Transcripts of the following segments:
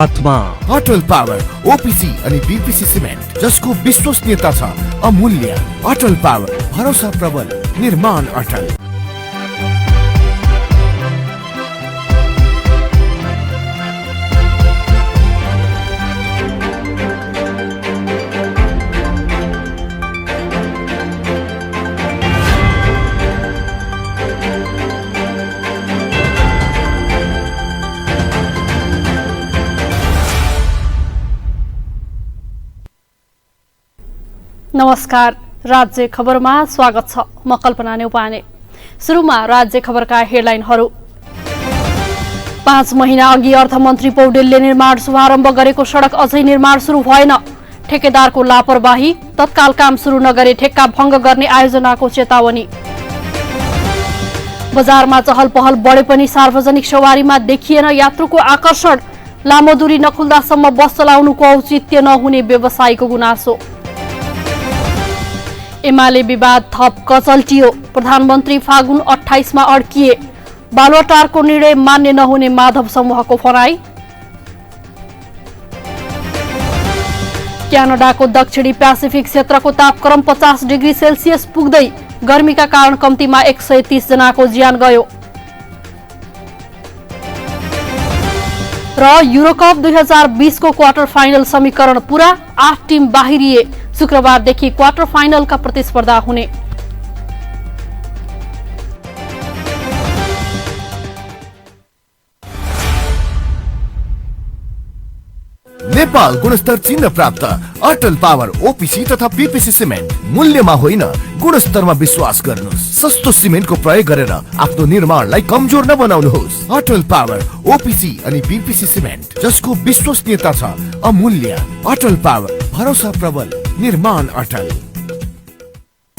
आत्मा Atal power OPC अनि BPC cement जसको विश्वसनीयता छ अमूल्य। अटल पावर भरोसा प्रबल निर्माण अटल। नमस्कार, राज्य खबरमा स्वागत छ। म कल्पना नेउपाने। सुरुमा राज्य खबरका हेडलाइनहरू। 5 महिना अघि अर्थमन्त्री पौडेलले निर्माण शुभारम्भ गरेको सडक अझै निर्माण सुरु भएन। ठेकेदारको लापरवाही, तत्काल काम सुरु नगरे ठेक्का भङ्ग गर्ने आयोजनाको चेतावनी। बजारमा चहल पहल बढे पनि सार्वजनिक सवारीमा देखिएन यात्रुको आकर्षण। लामो दूरी नखुल्दासम्म बस चलाउनुको औचित्य नहुने व्यवसायीको गुनासो। एमाले विवाद थप कचल्टियो। प्रधानमन्त्री फागुन 28 मा अड्किए। बालुवाटारको निर्णय मान्य नहुने माधव समूहको भनाई। क्यानाडाको दक्षिणी पेसिफिक क्षेत्रको तापक्रम 50 डिग्री सेल्सियस पुग्दै गर्मीका कारण कम्तीमा 130 जनाको ज्यान गयो। र युरोकप 2020 को क्वार्टर फाइनल समीकरण पूरा, 8 टिम बाहिरिए। शुक्रबारदेखि क्वार्टर फाइनलका प्रतिस्पर्धा हुने। नेपाल गुणस्तर चिन्ह प्राप्त अटल पावर ओपीसी तथा बीपीसी सिमेन्ट। मूल्यमा होइन गुणस्तरमा विश्वास गर्नुहोस्। सस्तो सिमेन्टको प्रयोग गरेर आफ्नो निर्माणलाई कमजोर नबनाउनुहोस्। अटल पावर ओपीसी अनि बीपीसी सिमेन्ट जसको विश्वसनीयता छ अमूल्य। अटल पावर भरोसा प्रबल निर्माण अटल।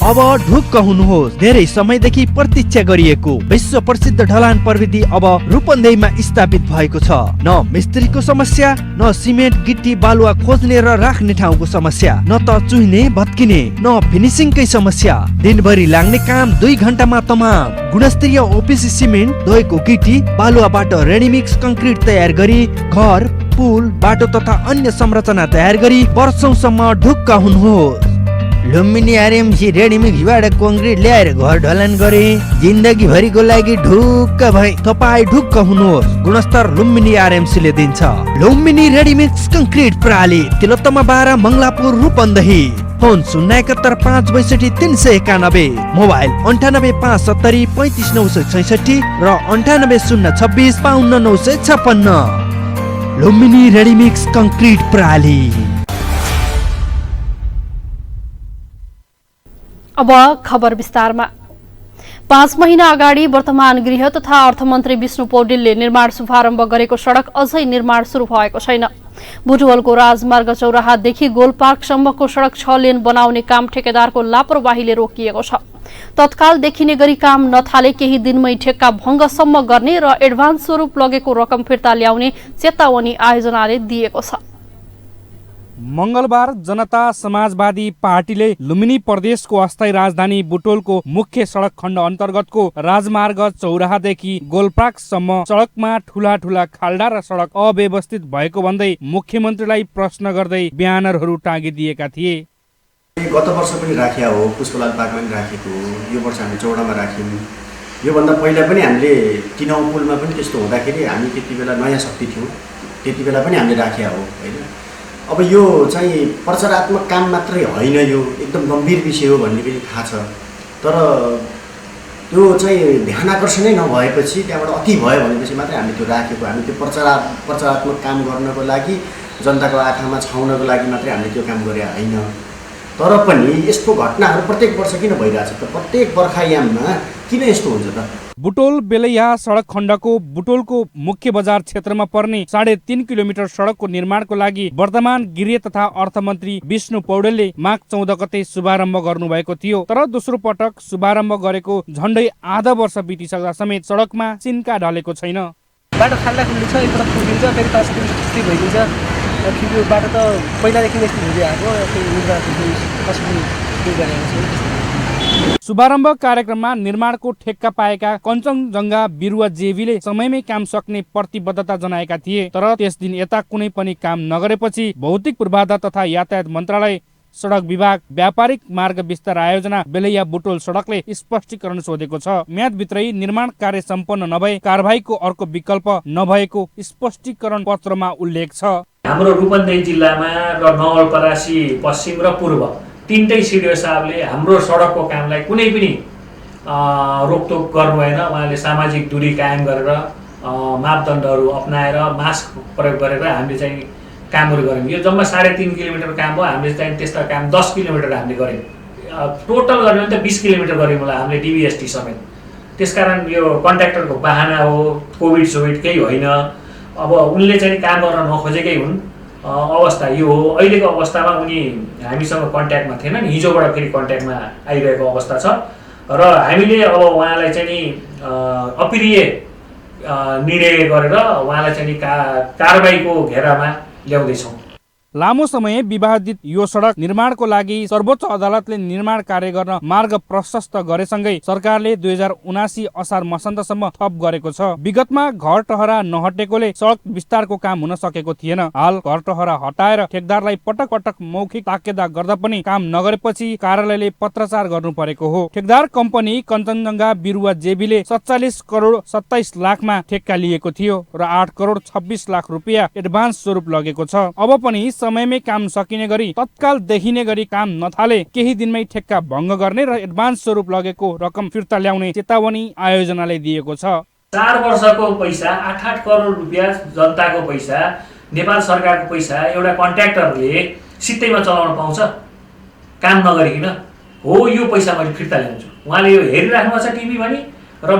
अब ढुक्क हुनुहोस्। धेरै समयदेखि प्रतीक्षा गरिएको विश्व प्रसिद्ध ढलान प्रविधि अब रूपन्देहीमा स्थापित भएको छ। न मिस्त्रीको समस्या, न सिमेन्ट गिट्टी बालुवा खोज्ने र राख्ने ठाउँको समस्या, न त चुहिने भत्किने, न फिनिसिङकै समस्या। दिनभरि लाग्ने काम 2 घण्टामा तमाम। गुणस्तरीय ओपीसी सिमेन्ट, धोएको गिट्टी बालुवाबाट रेडीमिक्स कङ्क्रिट तयार गरी घर, पुल, बाटो तथा अन्य संरचना तयार गरी वर्षौंसम्म ढुक्क हुनुहोस्। लुम्बिनी आरएमसी रेडीमिक्सबाट कङ्क्रिट ल्याएर घर ढलान गरे। जिन्दगी भरिको लागि ढुक्क भए। तपाईँ ढुक्क हुनुहोस्। गुणस्तर लुम्बिनी आरएमसी ले दिन्छ। लुम्बिनी रेडीमिक्स कङ्क्रिट प्रणाली, तिलोत्तमा 12 मङ्गलापुर रूपन्देही। फोन 071 562 391, मोबाइल 98 570 35 966 र 98 026 52 956। लुम्बिनी रेडीमिक्स कङ्क्रिट प्रणाली। अब खबर विस्तारमा। 5 महिना अगाडि वर्तमान गृह तथा अर्थमन्त्री विष्णु पौडेलले निर्माण शुभारम्भ गरेको सडक अझै निर्माण सुरु भएको छैन। बुटवलको राजमार्ग चौराहादेखि गोलपार्कसम्मको सडक 6 लेन बनाउने काम ठेकेदारको लापरवाहीले रोकिएको छ। तत्काल देखिने गरी काम नथाले केही दिनमै ठेक्का भङ्गसम्म गर्ने र एडभान्स स्वरूप लगेको रकम फिर्ता ल्याउने चेतावनी आयोजनाले दिएको छ। मंगलबार जनता समाजवादी पार्टीले लुम्बिनी प्रदेशको अस्थायी राजधानी बुटोलको मुख्य सडक खण्ड अन्तर्गतको राजमार्ग चौराहादेखि गोलपार्कसम्म सडकमा ठूला ठूला खाल्डा र सडक अव्यवस्थित भएको भन्दै मुख्यमन्त्रीलाई प्रश्न गर्दै ब्यानरहरू टाँगिदिएका थिए। गत वर्ष पनि राखिया हो, पुष्पलाल पार्कमा पनि राखेको हो, यो वर्ष हामी चौडामा राख्यौँ। योभन्दा पहिला पनि हामीले तिनौँ पुलमा पनि त्यस्तो हुँदाखेरि हामी त्यति बेला नयाँ शक्ति थियौँ, त्यति बेला पनि हामीले राखिया हो होइन। अब यो चाहिँ प्रचारात्मक काम मात्रै होइन, यो एकदम गम्भीर विषय हो भन्ने पनि थाहा छ। तर त्यो चाहिँ ध्यान आकर्षणै नभएपछि त्यहाँबाट अति भयो भनेपछि मात्रै हामी त्यो राखेको। हामी त्यो प्रचारात्मक काम गर्नको लागि, जनताको आँखामा छाउनको लागि मात्रै हामीले त्यो काम गरे होइन। तर पनि यस्तो घटनाहरू प्रत्येक वर्ष किन भइरहेछ त? प्रत्येक बर्खायाममा किन यस्तो हुन्छ त? बुटोल बेलैया सडक खण्डको बुटोलको मुख्य बजार क्षेत्रमा पर्ने 3.5 किलोमिटर सडकको निर्माणको लागि वर्तमान गृह तथा अर्थमन्त्री विष्णु पौडेलले माघ 14 गते शुभारम्भ गर्नुभएको थियो। तर दोस्रो पटक शुभारम्भ गरेको झण्डै आधा वर्ष बितिसक्दा समेत सडकमा चिन्का ढलेको छैन। बाटो खाल्डा खुल्ली छ, एकपल्ट फुटिन्छ, फेरि तस्बिर स्थिति भइदिन्छ। यो बाटो त पहिलादेखि यस्तो हुँदै आएको, त्यो निर्माण कसरी के गरेको छ। शुभारम्भ कार्यक्रममा निर्माणको ठेक्का पाएका कञ्चनजङ्घा बिरुवा जेबीले समयमै काम सक्ने प्रतिबद्धता जनाएका थिए। तर त्यस दिन यता कुनै पनि काम नगरेपछि भौतिक पूर्वाधार तथा यातायात मन्त्रालय, सडक विभाग, व्यापारिक मार्ग विस्तार आयोजना बेलैया बुटोल सडकले स्पष्टीकरण सोधेको छ। म्यादभित्रै निर्माण कार्य सम्पन्न नभए कारबाहीको अर्को विकल्प नभएको स्पष्टीकरण पत्रमा उल्लेख छ। हाम्रो रूपन्देही जिल्लामा र नवलपरासी पश्चिम र पूर्व तीनटै सिडिओ साहबले हाम्रो सडकको कामलाई कुनै पनि रोकटोक गर्नु भएन। उहाँले सामाजिक दूरी कायम गरेर मापदण्डहरू अपनाएर मास्क प्रयोग गरेर हामीले चाहिँ कामहरू गऱ्यौँ। यो जम्मा 3.5 किलोमिटर काम हो। हामीले चाहिँ त्यस्ता काम 10 किलोमिटर हामीले गऱ्यौँ। टोटल गर्यो भने त 20 किलोमिटर गऱ्यौँ होला हामीले डिबिएसटी समेत। त्यसकारण यो कन्ट्र्याक्टरको बाहना हो, कोभिड केही होइन। अब उनले चाहिँ काम गर्न नखोजेकै हुन्। अवस्था यो हो। अहिलेको अवस्थामा उनी हामीसँग कन्ट्याक्टमा थिएनन्। हिजोबाट फेरि कन्ट्याक्टमा आइरहेको अवस्था छ र हामीले अब उहाँलाई चाहिँ नि अप्रिय निर्णय गरेर उहाँलाई चाहिँ कारबाहीको घेरामा ल्याउँदैछौँ। लामो समय विवादित यो सडक निर्माणको लागि सर्वोच्च अदालतले निर्माण कार्य गर्न मार्ग प्रशस्त गरेसँगै सरकारले 2079 असार मसान्तसम्म थप गरेको छ। विगतमा घर टहरा नहटेकोले सडक विस्तारको काम हुन सकेको थिएन। हाल घर टहरा हटाएर ठेकदारलाई पटक पटक मौखिक ताकेदा गर्दा पनि काम नगरेपछि कार्यालयले पत्राचार गर्नु परेको हो। ठेकदार कम्पनी कञ्चनजङ्घा बिरुवा जेबीले 47 करोड 27 लाखमा ठेक्का लिएको थियो र 8 करोड 26 लाख रुपियाँ एडभान्स स्वरूप लगेको छ। अब पनि समयमै काम सकिने गरी तत्काल देखिने गरी काम नथाले केही दिनमै ठेक्का भङ्ग गर्ने र एडभान्स स्वरूप लगेको रकम फिर्ता ल्याउने चेतावनी आयोजनाले दिएको छ। 4 वर्षको पैसा 8 करोड रुपियाँ जनताको पैसा, नेपाल सरकारको पैसा एउटा कन्ट्र्याक्टरले सित्तैमा चलाउन पाउँछ काम नगरिकन? हो, यो पैसा मैले फिर्ता ल्याउँछु। उहाँले यो हेरिराख्नु छ टिभी पनि र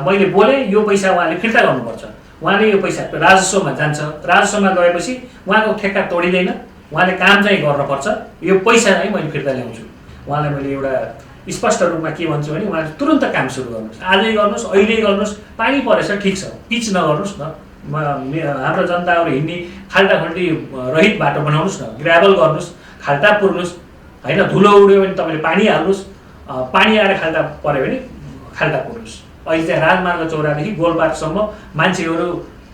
मैले बोले यो पैसा उहाँले फिर्ता गर्नुपर्छ। उहाँले यो पैसा राजस्वमा जान्छ। राजस्वमा गएपछि उहाँको ठेक्का तोडिँदैन। उहाँले काम चाहिँ गर्नुपर्छ। यो पैसा नै मैले फिर्ता ल्याउँछु। उहाँलाई मैले एउटा स्पष्ट रूपमा के भन्छु भने उहाँले तुरन्त काम सुरु गर्नुहोस्। आजै गर्नुहोस्, अहिले गर्नुहोस्। पानी परेछ ठिक छ, पिच नगर्नुहोस् न। हाम्रो जनताहरू हिँड्ने खाल्टाखुल्टी रहित बाटो बनाउनुहोस् न। ग्राभल गर्नुहोस्, खाल्टा पुर्नुहोस् होइन। धुलो उड्यो भने तपाईँले पानी हाल्नुहोस्। पानी आएर खाल्टा पऱ्यो भने खाल्टा पुर्नुहोस्। अहिले चाहिँ राजमार्ग चौरादेखि गोलपार्कसम्म मान्छेहरू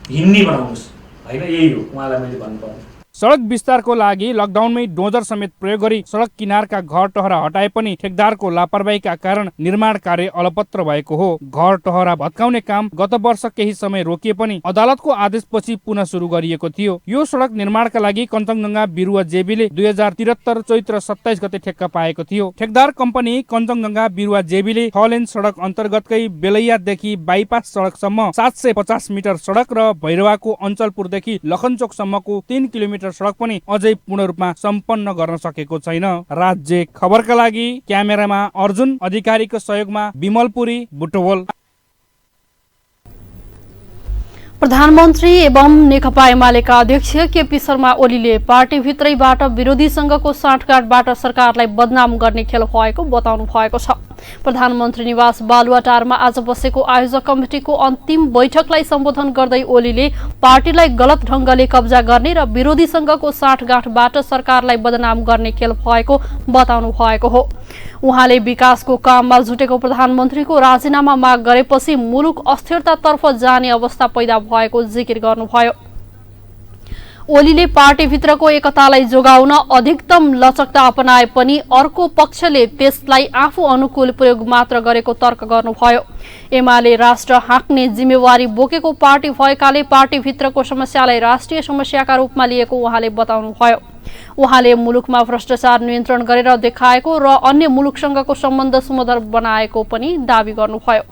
हिँड्ने बनाउनुहोस् होइन। यही हो उहाँलाई मैले भन्नुपर्ने। सडक विस्तारको लागि लकडाउनमै डोजर समेत प्रयोग गरी सडक किनारका घर टहरा हटाए पनि ठेकदारको लापरवाहीका कारण निर्माण कार्य अलपत्र भएको हो। घर टहरा भत्काउने काम गत वर्ष केही समय रोकिए पनि अदालतको आदेशपछि पुनः सुरु गरिएको थियो। यो सडक निर्माणका लागि कञ्चनजङ्घा बिरुवा जेबीले 2073 चैत्र 27 गते ठेक्का पाएको थियो। ठेकदार कम्पनी कञ्चनजङ्घा बिरुवा जेबीले 6 लेन सडक अन्तर्गतकै बेलैयादेखि बाइपास सडकसम्म 750 मिटर सडक र भैरवाको अञ्चलपुरदेखि लखनचोकसम्मको 3 किलोमिटर सडक पनि अझै पूर्ण रूपमा सम्पन्न गर्न सकेको छैन। राज्य खबरका लागि क्यामेरामा अर्जुन अधिकारीको सहयोगमा विमलपुरी, बुटवल। प्रधानमन्त्री एवं नेकपा एमालेका अध्यक्ष केपी शर्मा ओलीले पार्टीभित्रैबाट विरोधीसँगको साँठगाँठबाट सरकारलाई बदनाम गर्ने खेल भएको बताउनु भएको छ। प्रधानमन्त्री निवास बालुवाटारमा आज बसेको आयोजक कमिटिको अन्तिम बैठकलाई सम्बोधन गर्दै ओलीले पार्टीलाई गलत ढंगले कब्जा गर्ने र विरोधीसँगको साँठगाँठबाट सरकारलाई बदनाम गर्ने खेल भएको बताउनु भएको हो। उहाँले विकासको काममा जुटेको प्रधानमन्त्रीको राजीनामा माग गरेपछि मुलुक अस्थिरतातर्फ जाने अवस्था पैदा भएको जिकिर गर्नुभयो। ओलीले पार्टीभित्रको एकतालाई जोगाउन अधिकतम लचकता अपनाए पनि अर्को पक्षले त्यसलाई आफू अनुकूल प्रयोग मात्र गरेको तर्क गर्नुभयो। एमाले राष्ट्र हाँक्ने जिम्मेवारी बोकेको पार्टी भएकाले पार्टीभित्रको समस्यालाई राष्ट्रिय समस्याका रूपमा लिएको उहाँले बताउनुभयो। उहाँले मुलुकमा भ्रष्टाचार नियन्त्रण गरेर देखाएको र अन्य मुलुकसँगको सम्बन्ध सुमधुर बनाएको पनि दावी गर्नुभयो।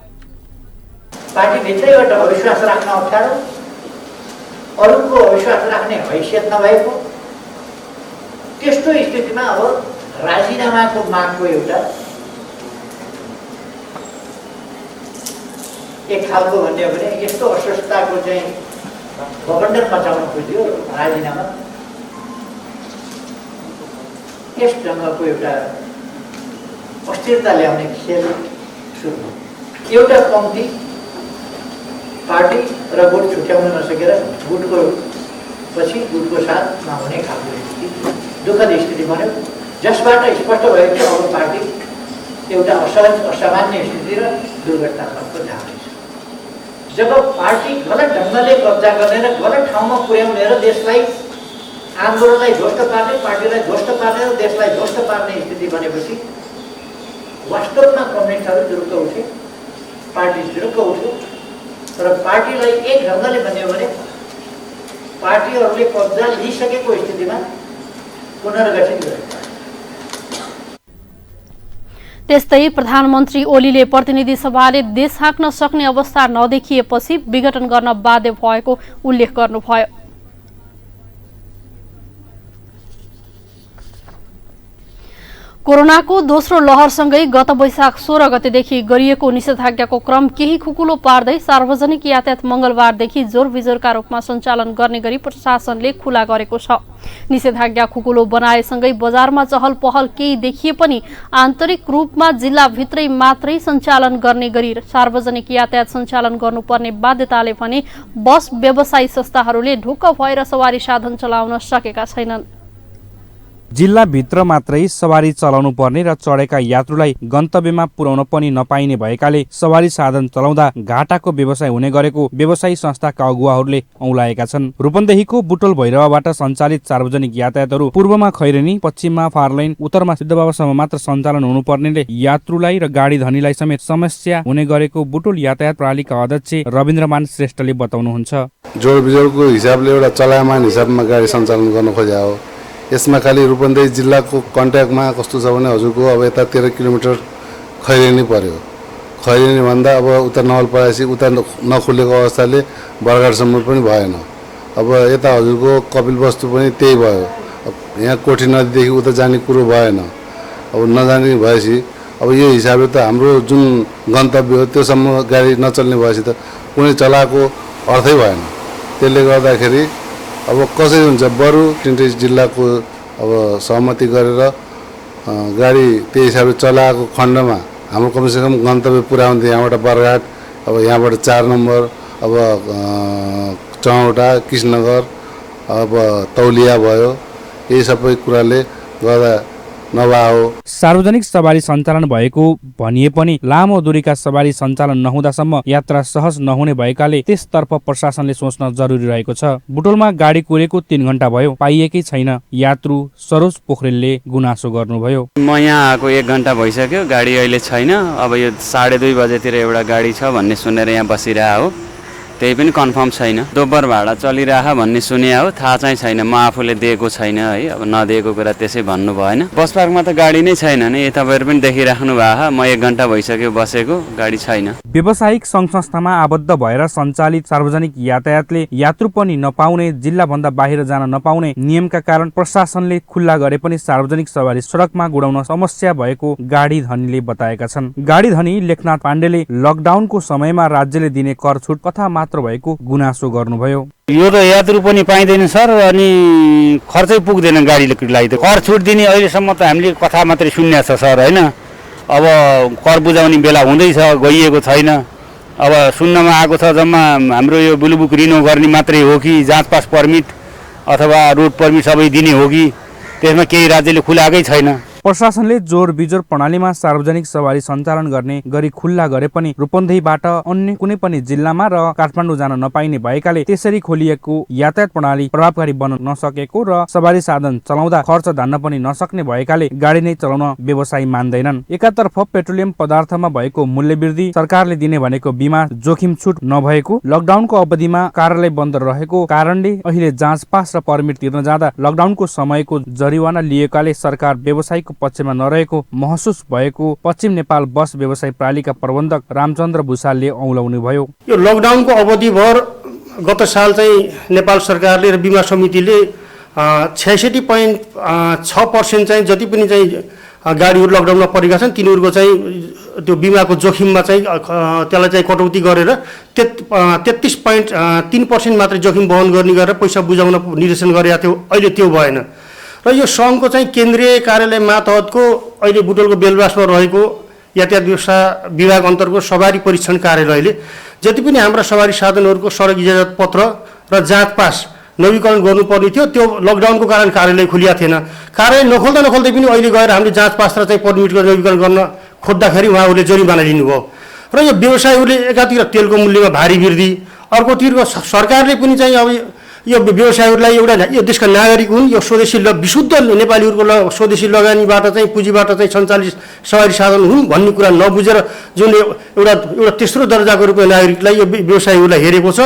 पार्टीभित्रैबाट अविश्वास राख्न अप्ठ्यारो, अरूको अविश्वास राख्ने हैसियत नभएको त्यस्तो स्थितिमा अब राजीनामाको मागको एउटा एक खालको भन्ने हो भने यस्तो अस्वस्थताको चाहिँ बबन्डर मचाउन खोज्यो राजीनामा। यस ढङ्गको एउटा अस्थिरता ल्याउने खेल सुरु। एउटा पङ्क्ति पार्टी र गुट छुट्याउन नसकेर गुटको पछि गुटको साथ नहुने खालको स्थिति, दुःखद स्थिति बन्यो, जसबाट स्पष्ट भयो कि अब पार्टी एउटा असहज असामान्य स्थिति र दुर्घटनातर्फ जाँदैछ। जब पार्टी गलत ढङ्गले कब्जा गर्ने र गलत ठाउँमा पुर्याउने र देशलाई आन्दोलनलाई ध्वस्त पार्ने, पार्टीलाई ध्वस्त पार्ने र देशलाई ध्वस्त पार्ने स्थिति बनेपछि वास्तवमा कम्युनिस्टहरू जुरुक्क उठे, पार्टी जुरुक्क उठ्यो र पार्टीलाई एक ढङ्गले भन्यो भने पार्टीहरूले कब्जा लिइसकेको स्थितिमा पुनर्गठित गर्यो। त्यस्तै प्रधानमन्त्री ओलीले प्रतिनिधि सभाले देश हाँक्न सक्ने अवस्था नदेखिएपछि विघटन गर्न बाध्य भएको उल्लेख गर्नुभयो। कोरोनाको दोस्रो लहरसँगै गत वैशाख 16 गतेदेखि गरिएको निषेधाज्ञाको क्रम केही खुकुलो पार्दै सार्वजनिक यातायात मंगलबारदेखि जोरबिजोरका रूपमा सञ्चालन गर्ने गरी प्रशासनले खुला गरेको छ। निषेधाज्ञा खुकुलो बनाएसँगै बजारमा चहल पहल केही देखिए पनि आन्तरिक रूपमा जिल्लाभित्रै मात्रै सञ्चालन गर्ने गरी सार्वजनिक यातायात सञ्चालन गर्नुपर्ने बाध्यताले भने बस व्यवसायी संस्थाहरूले ढुक्क भएर सवारी साधन चलाउन सकेका छैनन्। जिल्लाभित्र मात्रै सवारी चलाउनु पर्ने र चढेका यात्रुलाई गन्तव्यमा पुर्याउन पनि नपाइने भएकाले सवारी साधन चलाउँदा घाटाको व्यवसाय हुने गरेको व्यवसायी संस्थाका अगुवाहरूले औँलाएका छन्। रूपन्देहीको बुटोल भैरवाबाट सञ्चालित सार्वजनिक यातायातहरू पूर्वमा खैरेनी, पश्चिममा फारलाइन, उत्तरमा सिद्धबाबासम्म मात्र सञ्चालन हुनुपर्नेले यात्रुलाई र गाडी धनीलाई समेत समस्या हुने गरेको बुटोल यातायात प्रणालीका अध्यक्ष रविन्द्रमान श्रेष्ठले बताउनुहुन्छ। जोडबिजोडको हिसाबले एउटा चलायमान हिसाबमा गाडी सञ्चालन गर्न खोज्या हो। यसमा खालि रूपन्देही जिल्लाको कन्ट्याक्टमा कस्तो छ भने हजुरको अब यता 13 किलोमिटर खैरेनी पर्यो। खैरेनी भन्दा अब उता नवलपरासी उता नखुलेको अवस्थाले बरगाडसम्म पनि भएन। अब यता हजुरको कपिलवस्तु पनि त्यही भयो। यहाँ कोठी नदीदेखि उता जाने कुरो भएन। अब नजाने भएपछि अब यो हिसाबले त हाम्रो जुन गन्तव्य हो त्योसम्म गाडी नचल्ने भएपछि त कुनै चलाएको अर्थै भएन। त्यसले गर्दाखेरि अब कसरी हुन्छ, बरु तिनवटै जिल्लाको अब सहमति गरेर गाडी त्यही हिसाबले चलाएको खण्डमा हाम्रो कमसेकम गन्तव्य पुर्याउँदै यहाँबाट बरघाट, अब यहाँबाट 4 नम्बर, अब चौवटा, कृष्णनगर, अब तौलिया भयो, यही सबै कुराले गर्दा नभए सार्वजनिक सवारी सञ्चालन भएको भनिए पनि लामो दूरीका सवारी सञ्चालन नहुँदासम्म यात्रा सहज नहुने भएकाले त्यसतर्फ प्रशासनले सोच्न जरुरी रहेको छ। बुटोलमा गाडी कुरेको 3 घण्टा भयो, पाइएकै छैन। यात्रु सरोज पोखरेलले गुनासो गर्नुभयो। म यहाँ आएको 1 घण्टा भइसक्यो, गाडी अहिले छैन। अब यो 2:30 बजेतिर एउटा गाडी छ भन्ने सुनेर यहाँ बसिरह हो, त्यही पनि कन्फर्म छैन। दोब्बर भाडा चलिरह भन्ने सुने हो, थाहा चाहिँ छैन। म आफूले दिएको छैन है, अब नदिएको कुरा त्यसै भन्नु भएन। बस पार्कमा त गाडी नै छैन नि, यता तपाईहरु पनि देखिराख्नु भएको। म 1 घण्टा भइसक्यो बसेको, गाडी छैन। व्यावसायिक संघ संस्थामा आबद्ध भएर सञ्चालित सार्वजनिक यातायातले यात्रु पनि नपाउने, जिल्ला भन्दा बाहिर जान नपाउने नियमका कारण प्रशासनले खुल्ला गरे पनि सार्वजनिक सवारी सडकमा गुडाउन समस्या भएको गाडी धनीले बताएका छन्। गाडी धनी लेखनाथ पाण्डेले लकडाउनको समयमा राज्यले दिने कर छुट कथा भएको गुनासो गर्नुभयो। यो त यात्रु पनि पाइँदैन सर, अनि खर्चै पुग्दैन गाडीको लागि त। कर छुट दिने अहिलेसम्म त हामीले कथा मात्रै सुन्या छ सर हैन। अब कर बुझाउने बेला हुँदैछ, गइएको छैन। अब सुन्नमा आएको छ जम्मा हाम्रो यो ब्लुबुक रिन्यु गर्ने मात्रै हो कि जाँच पास पर्मिट अथवा रोड पर्मिट सबै दिने हो कि, त्यसमा केही राज्यले खुलाएकै छैन। प्रशासनले जोर बिजोर प्रणालीमा सार्वजनिक सवारी सञ्चालन गर्ने गरी खुल्ला गरे पनि रूपन्देहीबाट अन्य कुनै पनि जिल्लामा र काठमाडौँ जान नपाइने भएकाले त्यसरी खोलिएको यातायात प्रणाली प्रभावकारी बन्न नसकेको र सवारी साधन चलाउँदा खर्च धान्न पनि नसक्ने भएकाले गाडी नै चलाउन व्यवसायी मान्दैनन्। एकातर्फ पेट्रोलियम पदार्थमा भएको मूल्य वृद्धि, सरकारले दिने भनेको बीमा जोखिम छुट नभएको, लकडाउनको अवधिमा कार्यालय बन्द रहेको कारणले अहिले जाँच पास र पर्मिट तिर्न जाँदा लकडाउनको समयको जरिवाना लिएकाले सरकार व्यवसायिक पक्षमा नरहेको महसुस भएको पश्चिम नेपाल बस व्यवसाय प्रणालीका प्रबन्धक रामचन्द्र भुसालले औँलाउनु भयो। यो लकडाउनको अवधिभर गत साल चाहिँ नेपाल सरकारले र बीमा समितिले 66.6% चाहिँ जति पनि चाहिँ गाडीहरू लकडाउनमा परेका छन् तिनीहरूको चाहिँ त्यो बिमाको जोखिममा चाहिँ त्यसलाई चाहिँ कटौती गरेर 33.3% मात्रै जोखिम वहन गर्ने गरेर पैसा बुझाउन निर्देशन गरेका थियो। अहिले त्यो भएन र यो सङ्घको चाहिँ केन्द्रीय कार्यालय मातहतको अहिले बुटोलको बेलबासमा रहेको यातायात व्यवस्था विभाग अन्तर्गत सवारी परीक्षण कार्यालयले जति पनि हाम्रा सवारी साधनहरूको सडक इजाजत पत्र र जाँच पास नवीकरण गर्नुपर्ने थियो त्यो लकडाउनको कारण कार्यालय खुलिया थिएन। कार्यालय नखोल्दा पनि अहिले गएर हामीले जाँच पास र चाहिँ पर्मिटको नवीकरण गर्न खोज्दाखेरि उहाँहरूले जरिमाना लिनुभयो र यो व्यवसायीहरूले एकातिर तेलको मूल्यमा भारी वृद्धि, अर्कोतिर सरकारले पनि चाहिँ अब यो व्यवसायीहरूलाई एउटा यो देशका नागरिक हुन्, यो स्वदेशी विशुद्ध नेपालीहरूको स्वदेशी लगानीबाट चाहिँ पुँजीबाट चाहिँ सञ्चालित सवारी साधन हुन् भन्ने कुरा नबुझेर जुन एउटा तेस्रो दर्जाको रूपमा नागरिकलाई यो व्यवसायीहरूलाई हेरेको छ,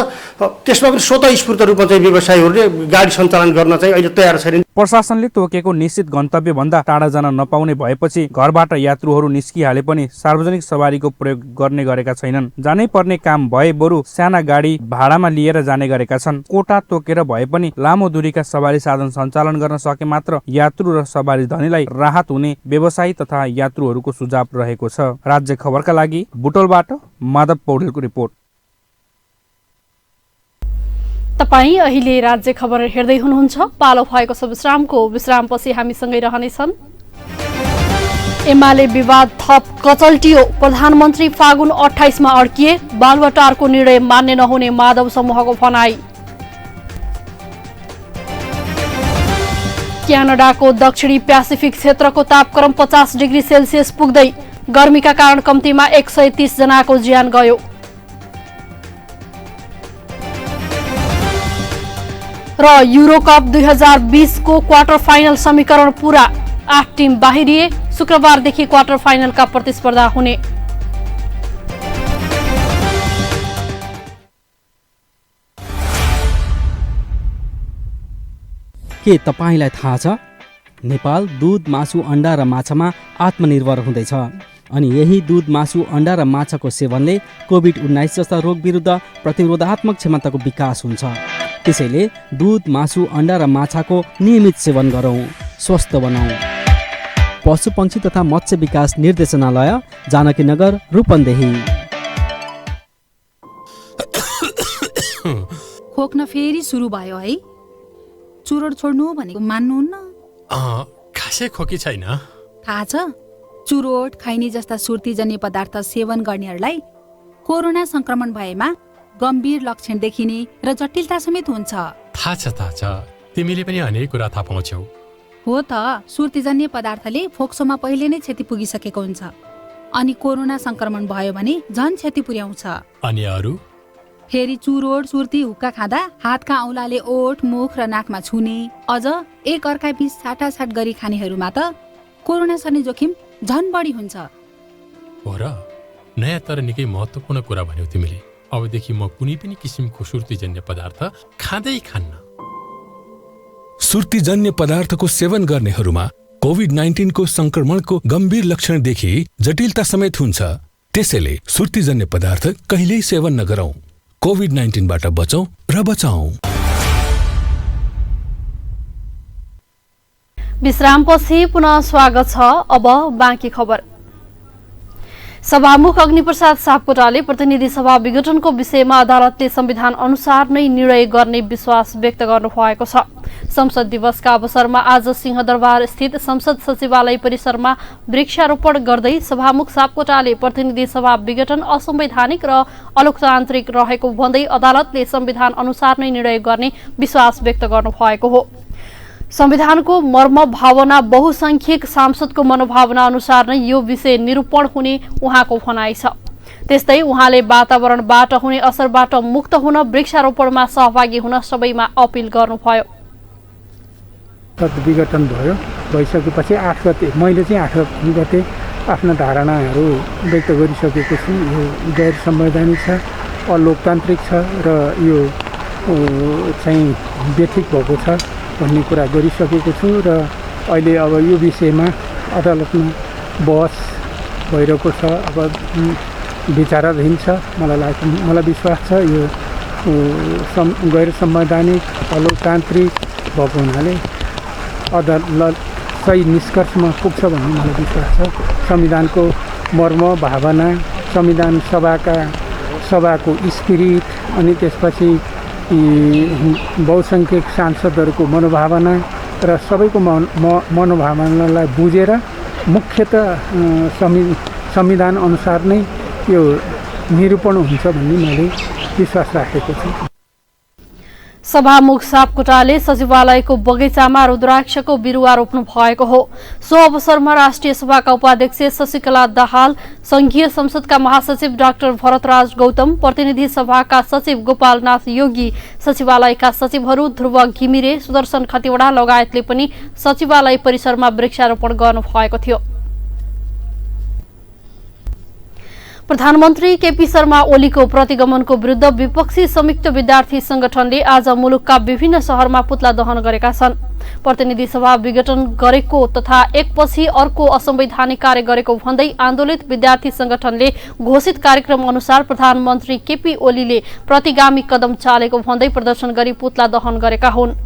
त्यसमा पनि स्वतःस्फूर्त रूपमा चाहिँ व्यवसायीहरूले गाडी सञ्चालन गर्न चाहिँ अहिले तयार छैनन्। प्रशासनले तोकेको निश्चित गन्तव्यभन्दा टाढा जान नपाउने भएपछि घरबाट यात्रुहरू निस्किहाले पनि सार्वजनिक सवारीको प्रयोग गर्ने गरेका छैनन्। जानै पर्ने काम भए बरु साना गाडी भाडामा लिएर जाने गरेका छन्। कोटा तोकेर भए पनि लामो दूरीका सवारी साधन सञ्चालन गर्न सके मात्र यात्रु र सवारी धनीलाई राहत हुने व्यवसायी तथा यात्रुहरूको सुझाव रहेको छ। राज्य खबरका लागि बुटोलबाट माधव पौडेलको रिपोर्ट। तपाईँ अहिले राज्य खबर हेर्दै हुनुहुन्छ। पालो भएको छ विश्रामको। विश्रामपछि हामीसँगै रहनेछन्। एमाले विवाद थप कचल्टियो। प्रधानमन्त्री फागुन 28 मा अड्किए। बालुवाटारको निर्णय मान्य नहुने माधव समूहको भनाई। क्यानाडाको दक्षिणी प्यासिफिक क्षेत्रको तापक्रम 50 डिग्री सेल्सियस पुग्दै। गर्मीका कारण कम्तीमा 130 जनाको ज्यान गयो। र युरोकप 2020 को क्वार्टर फाइनल समीकरण पूरा। 8 टिम बाहिरिए। शुक्रबारदेखि क्वार्टर फाइनलका प्रतिस्पर्धा हुने। के तपाईलाई थाहा छ नेपाल दूध, मासु, अण्डा र माछामा आत्मनिर्भर हुँदैछ अनि यही दूध, मासु, अण्डा र माछाको सेवनले कोभिड-19 जस्ता रोग विरुद्ध प्रतिरोधात्मक क्षमताको विकास हुन्छ। त्यसैले दूध, मासु, अण्डा र माछाको नियमित सेवन गरौँ, स्वस्थ बनाऊ। पशु पंक्षी तथा मत्स्य विकास निर्देशनालय, जानकीनगर, रूपन्देही। खोक्न फेरि सुरु भयो है। चुरोट छोड्नु भनेको मान्नुहुन्न? खासै खोकी छैन। थाहा छ, चुरोट, खैनी जस्ता सुर्तीजन्य पदार्थ सेवन गर्नेहरूलाई कोरोना संक्रमण भएमा गम्भीर लक्षण देखिने र जटिलता समेत हुन्छ। थाहा छ, तिमीले पनि अनेक कुरा थाहा पाउँछौ। हो त, सुर्तीजन्य पदार्थले फोक्सोमा पहिले नै क्षति पुगिसकेको हुन्छ अनि कोरोना संक्रमण भयो भने झन क्षति पुर्याउँछ। अनि अरू? फेरि चुरोट, सुर्ती, हुक्का खाँदा हातका औँलाले ओठ, मुख र नाकमा छुने, अझ एक अर्का बीच साटासाट गरी खानेहरूमा त कोरोना सर्ने जोखिम झन बढी हुन्छ। हो र? नयाँ तर निकै महत्त्वपूर्ण कुरा भन्यौ तिमीले। अबदेखि म कुनै पनि किसिमको सुर्तीजन्य पदार्थ खाँदै खान्न। सुर्तीजन्य पदार्थको सेवन गर्नेहरूमा कोभिड-19 को संक्रमणको गम्भीर लक्षण देखि जटिलता समेत हुन्छ। त्यसैले सुर्तीजन्य पदार्थ कहिल्यै सेवन नगरौं। कोभिड-19 बाट बचौं र बचाऊ। विश्रामपछि पुनः स्वागत छ। अब बाँकी खबर। सभामुख अग्निप्रसाद सापकोटाले प्रतिनिधि सभा विघटनको विषयमा अदालतले संविधान अनुसार नै निर्णय गर्ने विश्वास व्यक्त गर्नुभएको छ। संसद दिवसका अवसरमा आज सिंहदरबार स्थित संसद सचिवालय परिसरमा वृक्षारोपण गर्दै सभामुख सापकोटाले प्रतिनिधि सभा विघटन असंवैधानिक र अलोकतान्त्रिक रहेको भन्दै अदालतले संविधान अनुसार नै निर्णय गर्ने विश्वास व्यक्त गर्नुभएको हो। संविधानको मर्म भावना बहुसंख्यक सांसदको मनोभावना अनुसार नै यो विषय निरूपण हुने उहाँको भनाइ छ। त्यस्तै उहाँले वातावरणबाट हुने असरबाट मुक्त हुन वृक्षारोपणमा सहभागी हुन सबैमा अपील गर्नुभयो। विघटन भयो, भइसकेपछि 8 गते मैले चाहिँ 8 गते आफ्ना धारणाहरू व्यक्त गरिसकेको छु। यो गैर संवैधानिक छ, अलोकतान्त्रिक छ र यो चाहिँ बेठिक भएको छ भन्ने कुरा गरिसकेको छु र अहिले अब यो विषयमा अदालतमा बहस भइरहेको छ। अब विचाराधीन छ। मलाई विश्वास छ यो गैर संवैधानिक अलोकतान्त्रिक भएको हुनाले अदालत सही निष्कर्षमा पुग्छ भन्ने मलाई विश्वास छ। संविधानको मर्म भावना, संविधान सभाको स्पिरिट अनि त्यसपछि बहुसंख्यक सांसदहरूको मनोभावना र सबैको मनोभावनालाई बुझेर मुख्यतः संविधान अनुसार नै यो निरूपण हुन्छ भन्ने मैले विश्वास राखेको छु। सभामुख सापकोटाले सचिवालयको बगैँचामा रुद्राक्षको बिरुवा रोप्नु भएको हो। सो अवसरमा राष्ट्रिय सभाका उपाध्यक्ष शशिकला दाहाल, संघीय संसदका महासचिव डाक्टर भरतराज गौतम, प्रतिनिधि सभाका सचिव गोपालनाथ योगी, सचिवालयका सचिवहरू ध्रुव घिमिरे, सुदर्शन खतिवडा लगायतले पनि सचिवालय परिसरमा वृक्षारोपण गर्नुभएको थियो। प्रधानमन्त्री केपी शर्मा ओलीको प्रतिगमनको विरुद्ध विपक्षी संयुक्त विद्यार्थी संगठनले आज मुलुकका विभिन्न शहरमा पुतला दहन गरेका छन्। प्रतिनिधि सभा विघटन गरेको तथा एकपछि अर्को असंवैधानिक कार्य गरेको भन्दै आन्दोलित विद्यार्थी संगठनले घोषित कार्यक्रम अनुसार प्रधानमन्त्री केपी ओलीले प्रतिगामी कदम चालेको भन्दै प्रदर्शन गरी पुतला दहन गरेका हुन्।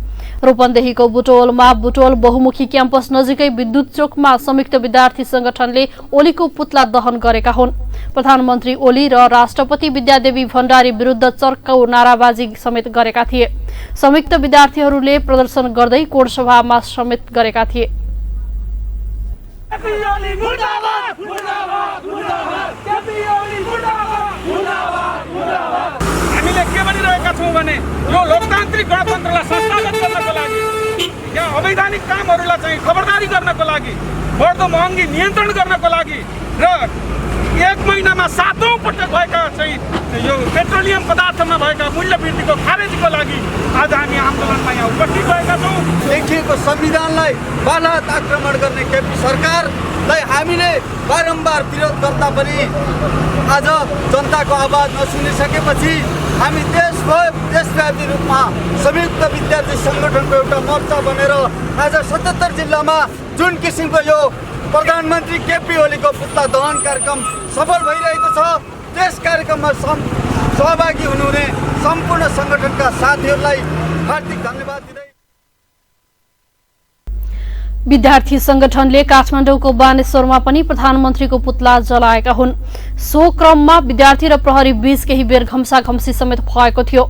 रूपन्देहीको बुटवलमा बुटवल बहुमुखी क्याम्पस नजिकै विद्युत चोकमा संयुक्त विद्यार्थी संगठनले ओलीको पुतला दहन गरेका हुन्। प्रधानमन्त्री ओली र राष्ट्रपति विद्यादेवी भण्डारी विरुद्ध चर्को नाराबाजी समेत गरेका थिए। संयुक्त विद्यार्थीहरूले प्रदर्शन गर्दै कोणसभामा समेत गरेका थिए। हामीले के भनिरहेका छौँ भने यो लोकतान्त्रिक गणतन्त्रलाई संस्थागत गर्नको लागि, यहाँ अवैधानिक कामहरूलाई चाहिँ खबरदारी गर्नको लागि, बढ्दो महँगी नियन्त्रण गर्नको लागि र एक महिनामा 7औं पटक भएका चाहिँ यो पेट्रोलियम पदार्थमा भएका मूल्य वृद्धिको खारेजीको लागि आज हामी आन्दोलनमा यहाँ उपस्थित भएका छौँ। लेखिएको संविधानलाई बलात् आक्रमण गर्ने केपी सरकारलाई हामीले बारम्बार विरोध गर्दा पनि आज जनताको आवाज नसुनिसकेपछि हामी देशव्यापी रूपमा संयुक्त विद्यार्थी संगठनको एउटा मोर्चा बनेर आज 77 जिल्लामा जुन किसिमको यो प्रधानमन्त्री केपी ओलीको पुतला दहन कार्यक्रम सफल भइरहेको छ, त्यस कार्यक्रममा सहभागी हुनुहुने सम्पूर्ण संगठनका साथीहरूलाई हार्दिक धन्यवाद दिँदै विद्यार्थी संगठनले काठमाडौँको बानेश्वरमा पनि प्रधानमन्त्रीको पुतला जलाएका हुन्। सो क्रममा विद्यार्थी र प्रहरी बीच केही बेर घम्साघम्सी समेत भएको थियो।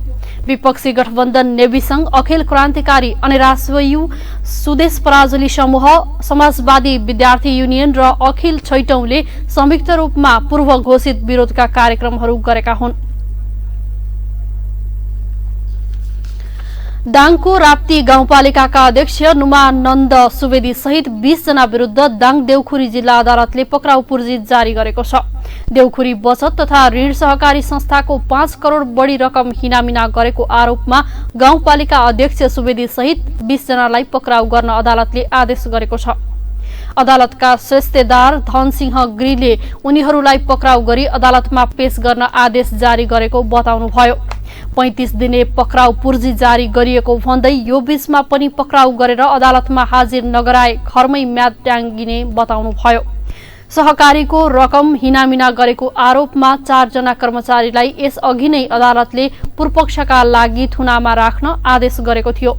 विपक्षी गठबन्धन नेवी संघ, अखिल क्रान्तिकारी अनि राष्ट्रिय सुदेश पराजुली समूह, समाजवादी विद्यार्थी युनियन र अखिल छैटौंले संयुक्त रूपमा पूर्व घोषित विरोधका कार्यक्रमहरू गरेका हुन्। दाङको राप्ती गाउँपालिकाका अध्यक्ष नुमानन्द सुवेदी सहित 20 जना विरुद्ध दाङ देउखुरी जिल्ला अदालतले पक्राउ पूर्जी जारी गरेको छ। देउखुरी बचत तथा ऋण सहकारी संस्थाको 5 करोड बढी रकम हिनामिना गरेको आरोपमा गाउँपालिका अध्यक्ष सुवेदी सहित 20 जनालाई पक्राउ गर्न अदालतले आदेश गरेको छ। अदालतका श्रेष्ठदार धनसिंह गिरीले उनीहरूलाई पक्राउ गरी अदालतमा पेश गर्न आदेश जारी गरेको बताउनुभयो। 35 दिने पक्राउ पूर्जी जारी गरिएको भन्दै यो बीचमा पनि पक्राउ गरेर अदालतमा हाजिर नगराए घरमै म्याद ट्याङ्गिने बताउनुभयो। सहकारीको रकम हिनामिना गरेको आरोपमा 4 जना कर्मचारीलाई यसअघि नै अदालतले पूर्वपक्षका लागि थुनामा राख्न आदेश गरेको थियो।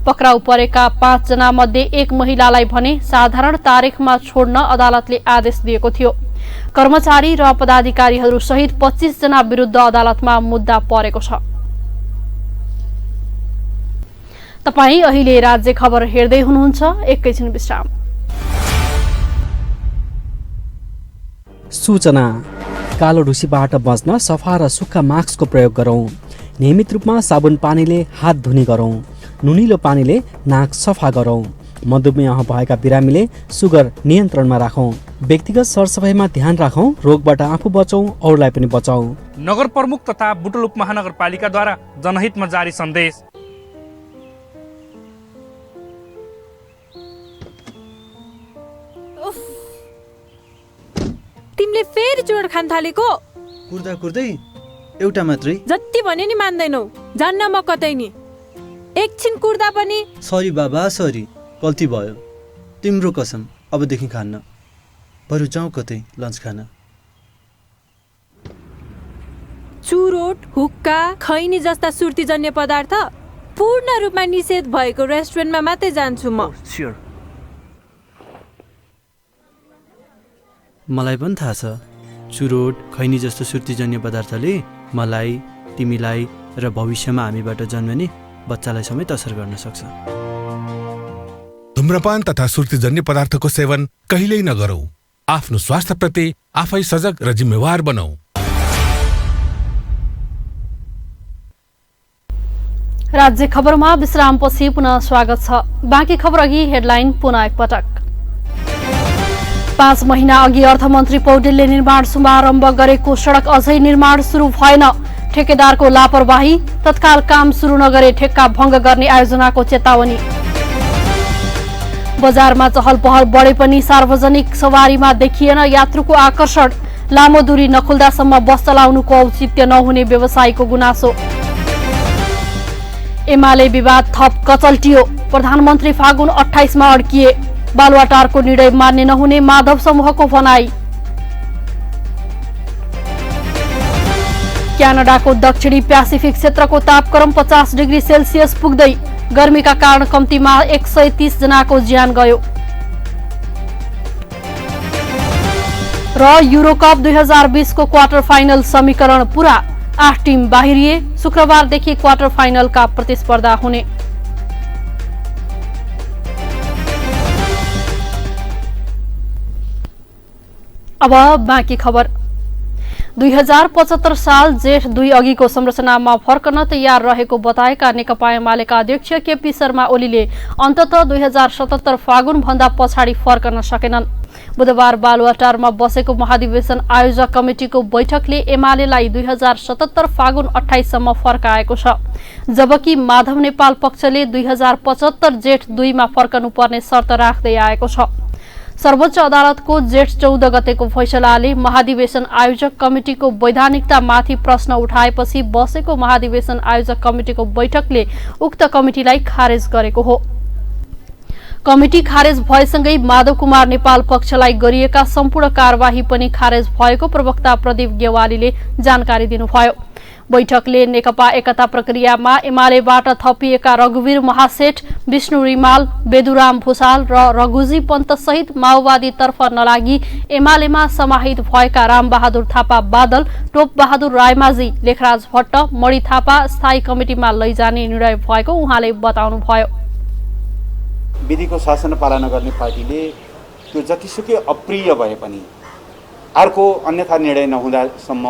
पक्राउ परेका 5 जना मध्ये एक महिलालाई भने साधारण तारिखमा छोड्न अदालतले आदेश दिएको थियो। कर्मचारी र पदाधिकारीहरू सहित 25 जना विरुद्ध अदालतमा मुद्दा परेको छ। तपाई अहिले राज्य खबर हेर्दै हुनुहुन्छ। एकैछिन विश्राम। सूचना। कालो ढुसीबाट बच्न सफा र सुक्खा मास्कको प्रयोग गरौँ। नियमित रूपमा साबुन पानीले हात धुने गरौँ। नुनिलो पानीले नाक सफा गरौँ। मधुमेह भएका बिरामीले सुगर नियन्त्रणमा राखौँ। व्यक्तिगत सरसफाइमा ध्यान राखौँ। रोगबाट आफू बचौँ, अरूलाई पनि बचाऊ। नगर प्रमुख तथा बुटवल उपमहानगरपालिकाद्वारा जनहितमा जारी सन्देश। तिमीले फेरि चुरोट खान थालेको? कुर्दा कुर्दै एउटा मात्रै? जति भने नि मान्दैनौ। जान्न म कतै नि। एकछिन कुर्दा पनि। सरी बाबा, सरी, गल्ती भयो। तिम्रो कसम, अबदेखि खान्न। बरु जाउँ कतै लन्च खान। चुरोट, हुक्का, खैनी जस्ता सुर्तीजन्य पदार्थ पूर्ण रूपमा निषेध भएको रेस्टुरेन्टमा मात्रै जान्छु म। मलाई पनि थाहा छ, चुरोट, खैनी जस्तो सुर्तीजन्य पदार्थले मलाई, तिमीलाई र भविष्यमा हामीबाट जन्मने बच्चालाई समेत असर गर्न सक्छ। धूम्रपान तथा सुर्तीजन्य पदार्थको सेवन कहिल्यै नगरौँ। आफ्नो स्वास्थ्यप्रति आफै सजग र जिम्मेवार बनाऊ। राज्य खबरमा विश्रामपछि पुनः स्वागत छ। बाँकी खबर अघि हेडलाइन पुनः एकपटक। 5 महिना अघि अर्थमन्त्री पौडेलले निर्माण शुभारम्भ गरेको सडक अझै निर्माण सुरु भएन। ठेकेदारको लापरवाही, तत्काल काम सुरु नगरे ठेक्का भंग गर्ने आयोजनाको चेतावनी। बजारमा चहल पहल बढे पनि सार्वजनिक सवारीमा देखिएन यात्रुको आकर्षण। लामो दूरी नखुल्दासम्म बस चलाउनुको औचित्य नहुने व्यवसायीको गुनासो। एमाले विवाद थप कचल्टियो। प्रधानमन्त्री फागुन 28 मा अड्किए। बालुवाटारको निर्णय मान्य नहुने माधव समूहको भनाई। क्यानाडाको दक्षिणी प्यासिफिक क्षेत्रको तापक्रम 50 डिग्री सेल्सियस पुग्दै। गर्मीका कारण कम्तीमा 130 जनाको ज्यान गयो। र युरोकप 2020 को क्वार्टर फाइनल समीकरण पूरा। 8 टिम बाहिरिए। शुक्रबारदेखि क्वार्टर फाइनलका प्रतिस्पर्धा हुने। अब बाँकी खबर। 2075 साल जेठ 2 अघिको संरचनामा फर्कन तयार रहेको बताएका नेकपा एमालेका अध्यक्ष केपी शर्मा ओलीले अन्ततः 2077 फागुन भन्दा पछाडि फर्कन सकेनन्। बुधबार बालुवाटारमा बसेको महाधिवेशन आयोजक कमिटिको बैठकले एमालेलाई 2077 फागुन 28 सम्म फर्काएको छ, जबकि माधव नेपाल पक्षले 2075 जेठ 2 मा फर्कनुपर्ने शर्त राख्दै आएको छ। सर्वोच्च अदालतको जेठ 14 गतेको फैसलाले महाधिवेशन आयोजक कमिटिको वैधानिकतामाथि प्रश्न उठाएपछि बसेको महाधिवेशन आयोजक कमिटिको बैठकले उक्त कमिटिलाई खारेज गरेको हो। कमिटी खारेज भएसँगै माधव कुमार नेपाल पक्षलाई गरिएका सम्पूर्ण कार्यवाही पनि खारेज भएको प्रवक्ता प्रदीप गेवालीले जानकारी दिनुभयो। बैठकले नेकपा एकता प्रक्रियामा एमालेबाट थपिएका रघुवीर महासेठ, विष्णु रिमाल, बेदुराम भूषाल र रघुजी पन्त सहित माओवादीतर्फ नलागी एमालेमा समाहित भएका रामबहादुर थापा बादल, टोप बहादुर रायमाझी, लेखराज भट्ट, मणि थापा स्थायी कमिटिमा लैजाने निर्णय भएको उहाँले बताउनुभयो। विधिको शासन पालना गर्ने पार्टीले त्यो जतिसुकै अप्रिय भए पनि अर्को अन्यथा निर्णय नहुँदासम्म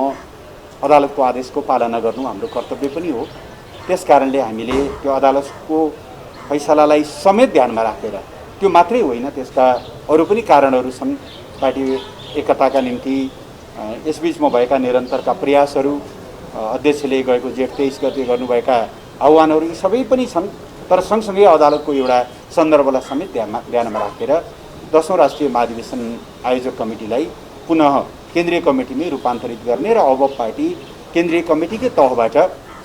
अदालतको आदेशको पालना गर्नु हाम्रो कर्तव्य पनि हो। त्यसकारणले हामीले त्यो अदालतको फैसलालाई समेत ध्यानमा राखेर, त्यो मात्रै होइन त्यसका अरू पनि कारणहरू छन्, पार्टी एकताका निम्ति यसबीचमा भएका निरन्तरका प्रयासहरू, अध्यक्षले गएको जेठ 23 गते गर्नुभएका आह्वानहरू यी सबै पनि छन्। तर सँगसँगै अदालतको एउटा सन्दर्भलाई समेत ध्यानमा राखेर 10औं राष्ट्रिय महाधिवेशन आयोजक कमिटीलाई पुनः केन्द्रीय कमिटीमै रूपान्तरित गर्ने र अब पार्टी केन्द्रीय कमिटीकै तहबाट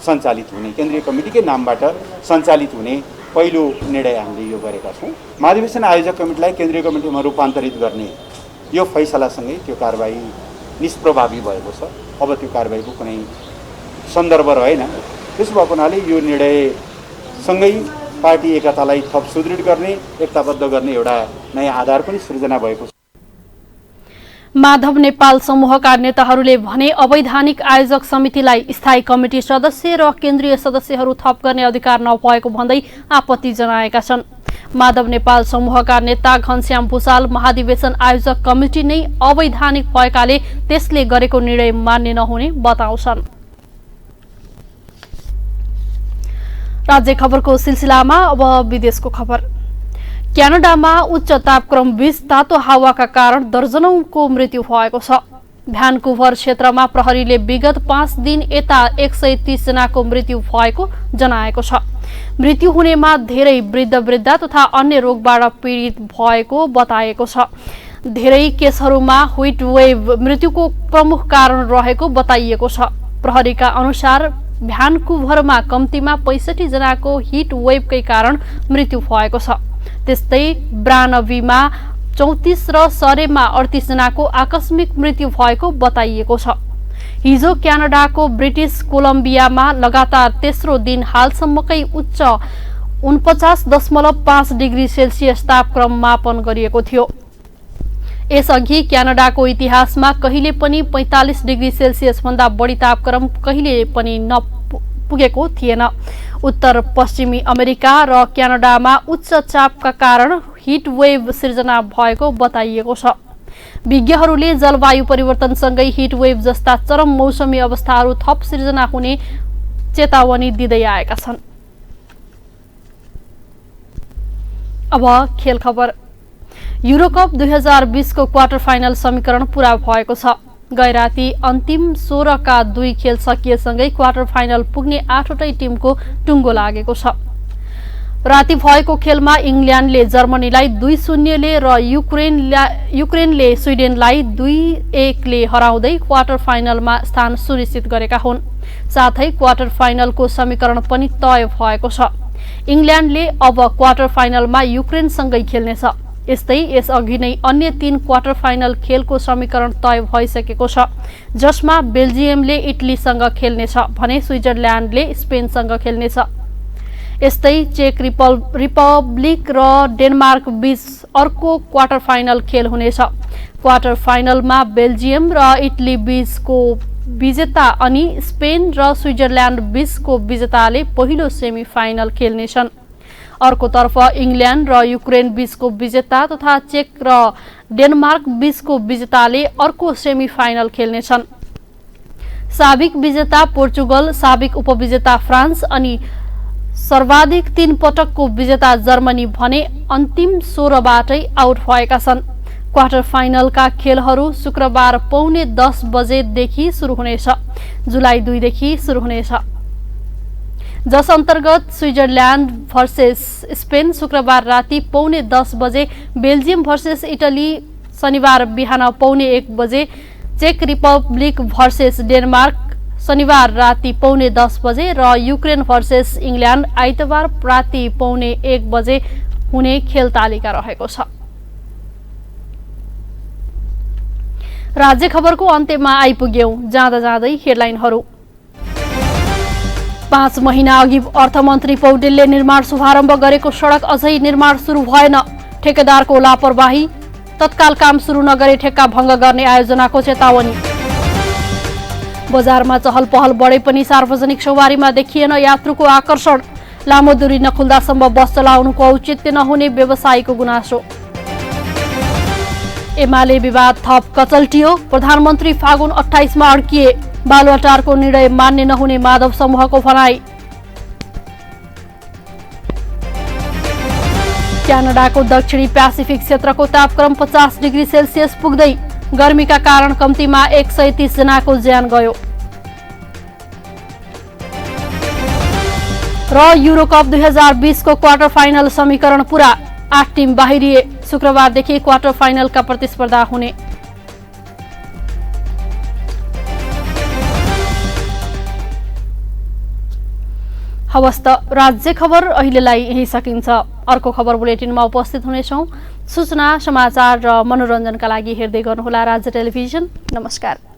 सञ्चालित हुने, केन्द्रीय कमिटीकै नामबाट सञ्चालित हुने पहिलो निर्णय हामीले यो गरेका छौँ। महाधिवेशन आयोजक कमिटीलाई केन्द्रीय कमिटीमा रूपान्तरित गर्ने यो फैसलासँगै त्यो कारबाही निष्प्रभावी भएको छ। अब त्यो कारबाहीको कुनै सन्दर्भ रहेन। त्यसो भएको हुनाले यो निर्णयसँगै पार्टी एकतालाई थप सुदृढ गर्ने, एकताबद्ध गर्ने एउटा नयाँ आधार पनि सृजना भएको छ। माधव नेपाल समूहका नेताहरूले भने अवैधानिक आयोजक समितिलाई स्थायी कमिटी सदस्य र केन्द्रीय सदस्यहरू थप गर्ने अधिकार नभएको भन्दै आपत्ति जनाएका छन्। माधव नेपाल समूहका नेता घनश्याम भूषाल महाधिवेशन आयोजक कमिटी नै अवैधानिक भएकाले त्यसले गरेको निर्णय मान्य नहुने बताउँछन्। राज्य खबरको सिलसिलामा अब विदेशको खबर। क्यानाडामा उच्च तापक्रम बीच तातो हावाका कारण दर्जनौंको मृत्यु भएको छ। भ्यानकुभर क्षेत्रमा प्रहरीले विगत 5 दिन यता 130 जनाको मृत्यु भएको जनाएको छ। मृत्यु हुनेमा धेरै वृद्ध तथा अन्य रोगबाट पीडित भएको बताएको छ। धेरै केसहरूमा हीट वेभ मृत्युको प्रमुख कारण रहेको बताइएको छ। प्रहरीका अनुसार भ्यानकुभरमा कम्तीमा 65 जनाको हीट वेभकै कारण मृत्यु भएको छ। त्यस्तै ब्रानबीमा 34 र सरेमा 38 जनाको आकस्मिक मृत्यु भएको बताइएको छ। हिजो क्यानाडाको ब्रिटिश कोलम्बियामा लगातार तेस्रो दिन हालसम्मकै उच्च 49.5 डिग्री सेल्सियस तापक्रम मापन गरिएको थियो। यसअघि क्यानाडाको इतिहासमा कहिले पनि 45 डिग्री सेल्सियस भन्दा बढी तापक्रम कहिले पनि नपुगेको थिएन। उत्तर पश्चिमी अमेरिका र क्यानाडामा उच्च चापका कारण हिट वेभ सिर्जना भएको बताइएको छ। विज्ञहरूले जलवायु परिवर्तनसँगै हिट वेभ जस्ता चरम मौसमी अवस्थाहरू थप सिर्जना हुने चेतावनी दिँदै आएका छन्। अब खेल खबर। युरोकप 2020 को क्वार्टर फाइनल समीकरण पूरा भएको छ। गैराती अन्तिम 16 का 2 खेल सकिएसँगै क्वार्टर फाइनल पुग्ने 8वटै टिमको टुङ्गो लागेको छ। राति भएको खेलमा इङ्ल्यान्डले जर्मनीलाई 2-0 र युक्रेनले स्विडेनलाई 2-1 ले हराउँदै क्वार्टर फाइनलमा स्थान सुनिश्चित गरेका हुन्। साथै क्वार्टर फाइनलको समीकरण पनि तय भएको छ। इङ्ल्यान्डले अब क्वार्टर फाइनलमा युक्रेनसँगै खेल्नेछ। यस्तै यसअघि नै अन्य 3 क्वार्टर फाइनल खेलको समीकरण तय भइसकेको छ, जसमा बेल्जियमले इटलीसँग खेल्नेछ भने स्विजरल्यान्डले स्पेनसँग खेल्नेछ। यस्तै चेक रिपब्लिक र डेनमार्क बीच अर्को क्वार्टर फाइनल खेल हुनेछ। क्वार्टर फाइनलमा बेल्जियम र इटली बीचको विजेता अनि स्पेन र स्विजरल्यान्ड बीचको विजेताले पहिलो सेमी फाइनल खेल्नेछन्। अर्कोतर्फ इङ्ल्यान्ड र युक्रेन बीचको विजेता तथा चेक र डेनमार्क बीचको विजेताले अर्को सेमी फाइनल खेल्नेछन्। साबिक विजेता पोर्चुगल, साबिक उपविजेता फ्रान्स अनि सर्वाधिक 3 पटकको विजेता जर्मनी भने अन्तिम 16बाटै आउट भएका छन्। क्वार्टर फाइनलका खेलहरू शुक्रबार पौने 10 बजेदेखि सुरु हुनेछ। जुलाई 2 देखि सुरु हुनेछ, जस अन्तर्गत स्विजरल्यान्ड भर्सेस स्पेन शुक्रबार राति पौने 10 बजे, बेल्जियम भर्सेस इटली शनिबार बिहान पौने 1 बजे, चेक रिपब्लिक भर्सेस डेनमार्क शनिबार राति पौने 10 बजे र युक्रेन भर्सेस इङ्ल्यान्ड आइतबार राति पौने 1 बजे हुने खेल तालिका रहेको छ। राज्य खबरको अन्त्यमा आइपुग्यौं। जाँदा जाँदै हेडलाइनहरू। 5 महिना अघि अर्थमन्त्री पौडेलले निर्माण शुभारम्भ गरेको सडक अझै निर्माण सुरु भएन। ठेकेदारको लापरवाही, तत्काल काम सुरु नगरे ठेक्का भङ्ग गर्ने आयोजनाको चेतावनी। बजारमा चहल पहल बढे पनि सार्वजनिक सवारीमा देखिएन यात्रुको आकर्षण। लामो दूरी नखुल्दासम्म बस चलाउनुको औचित्य नहुने व्यवसायीको गुनासो। एमाले विवाद थप कचल्टियो। प्रधानमन्त्री फागुन 28 मा अड्किए। बालुवाटारको निर्णय मान्य नहुने माधव समूहको भनाई। क्यानाडाको दक्षिणी प्यासिफिक क्षेत्रको तापक्रम 50 डिग्री सेल्सियस पुग्दै। गर्मीका कारण कम्तीमा 130 जनाको ज्यान गयो। र युरोकप 2020 को क्वार्टर फाइनल समीकरण पूरा। 8 टिम बाहिरिए। शुक्रबारदेखि क्वार्टर फाइनलका प्रतिस्पर्धा हुने। हवस् त राज्य खबर अहिलेलाई यही सकिन्छ। अर्को खबर बुलेटिनमा उपस्थित हुनेछौँ। सूचना, समाचार र मनोरञ्जनका लागि हेर्दै गर्नुहोला राज्य टेलिभिजन। नमस्कार।